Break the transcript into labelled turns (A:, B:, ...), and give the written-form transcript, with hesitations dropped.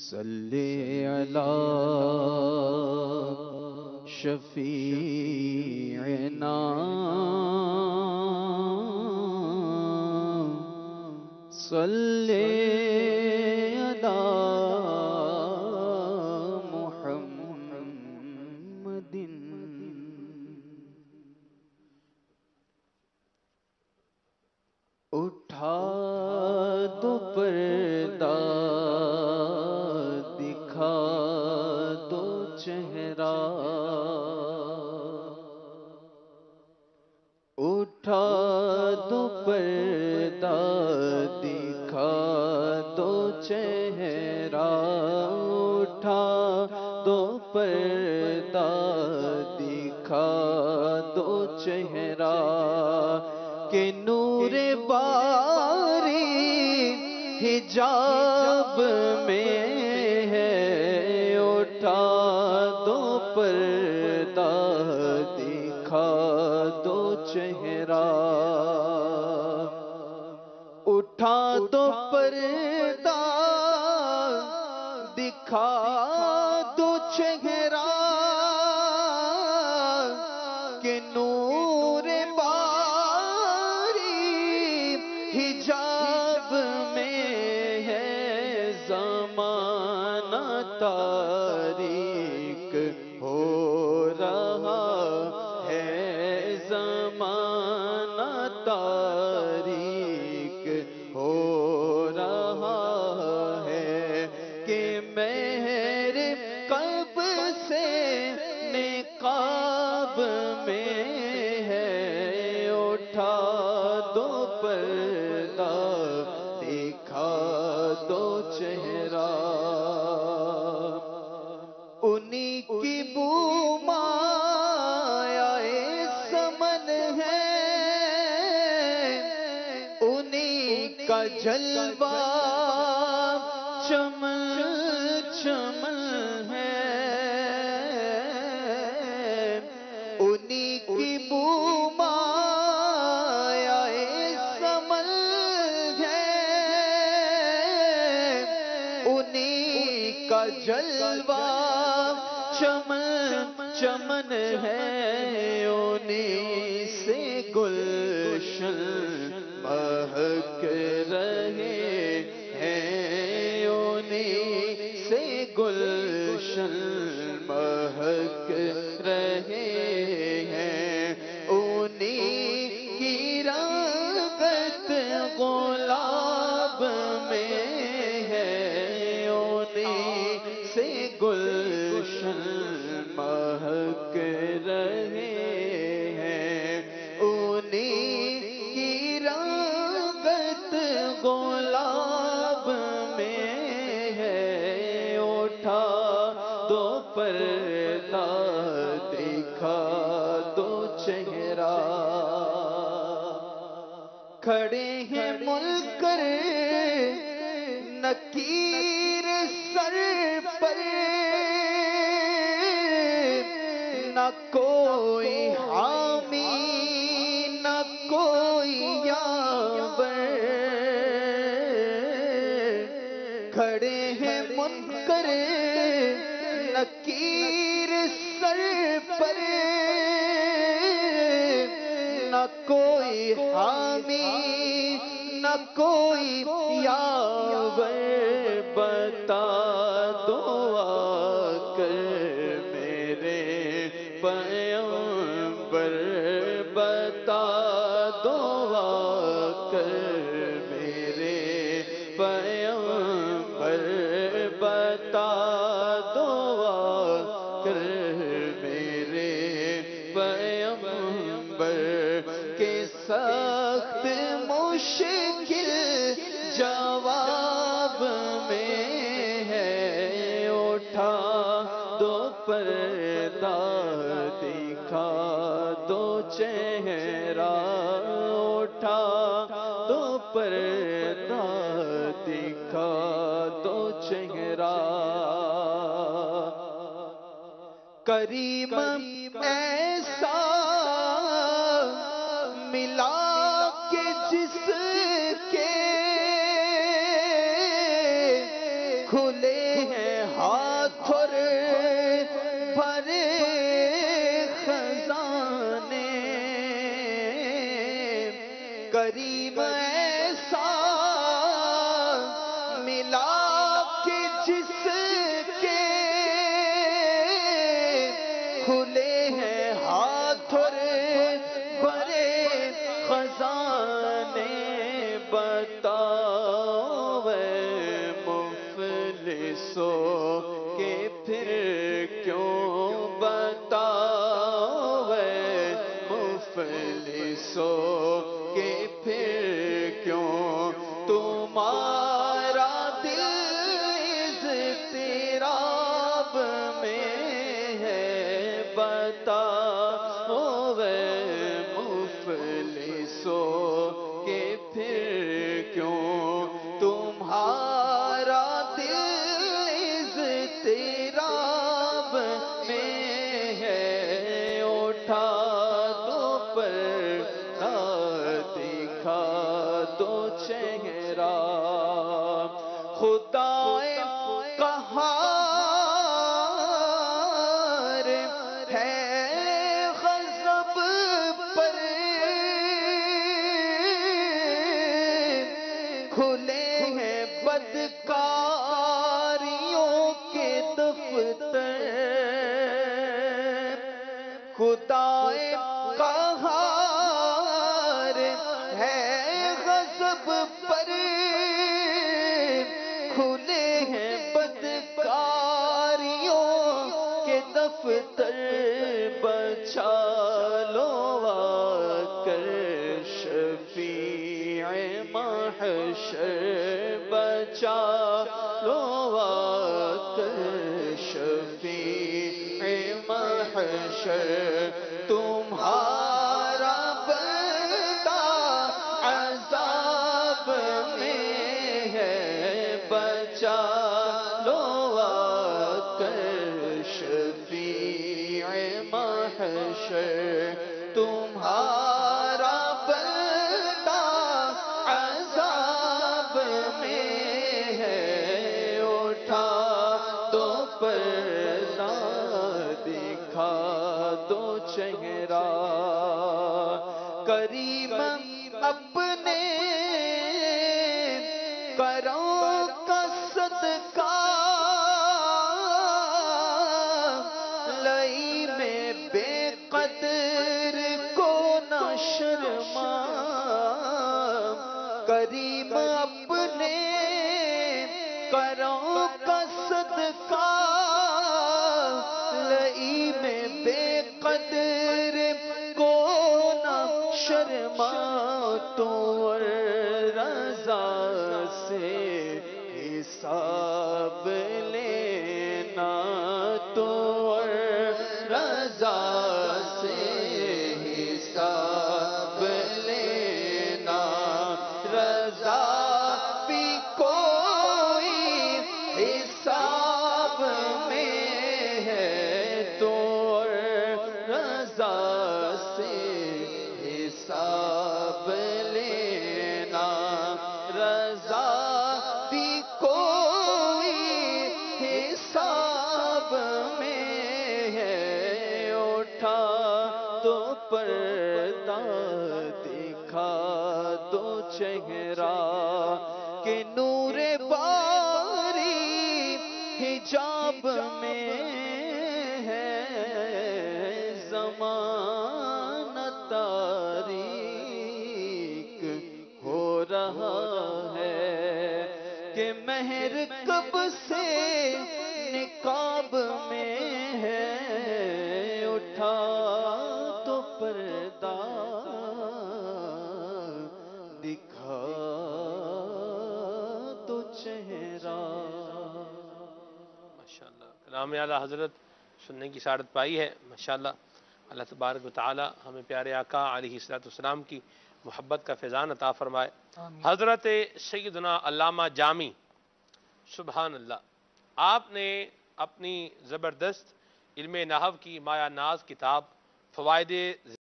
A: صلی علی شفیعنا صلی علی محمد اٹھا دو پردہ دکھا دو چہرہ اٹھا دو پردہ دکھا دو چہرہ اٹھا دو پردہ دکھا دو چہرہ کہ نور باری حجاب میں ہے اٹھا دو پردہ دکھا دو چہرہ اٹھا دو پردہ دکھا دو چہرہ کہ نور حجاب میں ہے زمانہ تاریک ہو رہا ہے زمانہ تاریک ہو رہا ہے کہ مہر قلب سے نقاب میں ہے اٹھا دو پردہ دکھا دو چہرہ انہی کی بو مایہ سمن ہے انہی کا جلوہ چمن چمن ہے انہی کی بو کا جلوہ چمن چمن ہے انہی سے گلشن مہک رہے ہیں انہی سے گلشن مہک رہے ہیں انہی کی رنگت گلاب میں سے گلشن مہک رہے ہیں انہی کی رنگت گلاب میں ہے اٹھا دو پردہ دکھا دو چہرہ کھڑے ہیں منکر نکیر سر پر نہ کوئی حامی نہ کوئی یاور کھڑے ہیں منکر نکیر سر پر نہ کوئی حامی نہ کوئی یاور بتا دو آ کر میرے پیغمبر بتا دو آ کر میرے پیغمبر بتا دو آ کر میرے پیغمبر کے سخت مشکل جواب میں ہے اٹھا دو پردہ دکھا دو چہرہ اٹھا دو پردہ دکھا دو چہرہ کریم ایسا ملا کہ جس کے کھلے ہیں کریم ایسا ملا کہ جس کے کھلے ہیں ہاتھ اور بڑے خزانے، بتاؤ اے مفلسوں کہ پھر کیوں، بتاؤ اے مفلسوں کہ پھر کیوں تمہارا دل اضطراب میں ہے، بتاؤ اے مفلسوں کہ پھر کیوں تمہارا دل اضطراب میں ہے، اٹھا دو پردہ دکھا دو چہرہ، خدائے قہار ہے غضب پر، کھلے ہیں بدکاریوں کے دفتر، خدائے قہار ہے غضب پر، کھلے ہیں بدکاریوں کے دفتر، بچا لو آ کر شفیع محشر، بچا لو آ کر شفیع محشر، تمہارا بندہ عذاب میں ہے، بچا لو آ کر شفیع محشر، تمہارا بندہ عذاب میں ہے، اٹھا دو پردہ دکھا دو چہرہ، کریم اپنے کروں کا صدقہ لئی میں بے قدر کو نہ شرما، کریم اپنے کروں کا صدقہ لئی میں بے قدر کو نہ شرما، تو رضا سے حساب لینا، تو رضا سے حساب لینا، رضا بھی کوئی حساب میں ہے، تو رضا سے حساب لینا، رضا بھی کوئی حساب میں ہے، اٹھا دو پردہ دکھا دو چہرہ، کہ نور باری حجاب میں ہے، زمانہ تاریک ہو رہا ہے، کہ مہر کب سے نقاب میں ہے، اٹھا تو پردہ دکھا تو چہرہ۔
B: ماشاءاللہ کلام اعلیٰ حضرت سننے کی سعادت پائی ہے، ماشاءاللہ۔ اللہ تبارک و تعالی ہمیں پیارے آقا علیہ السلام کی محبت کا فیضان عطا فرمائے۔ حضرت سیدنا علامہ جامی، سبحان اللہ، آپ نے اپنی زبردست علم نحو کی مایہ ناز کتاب فوائد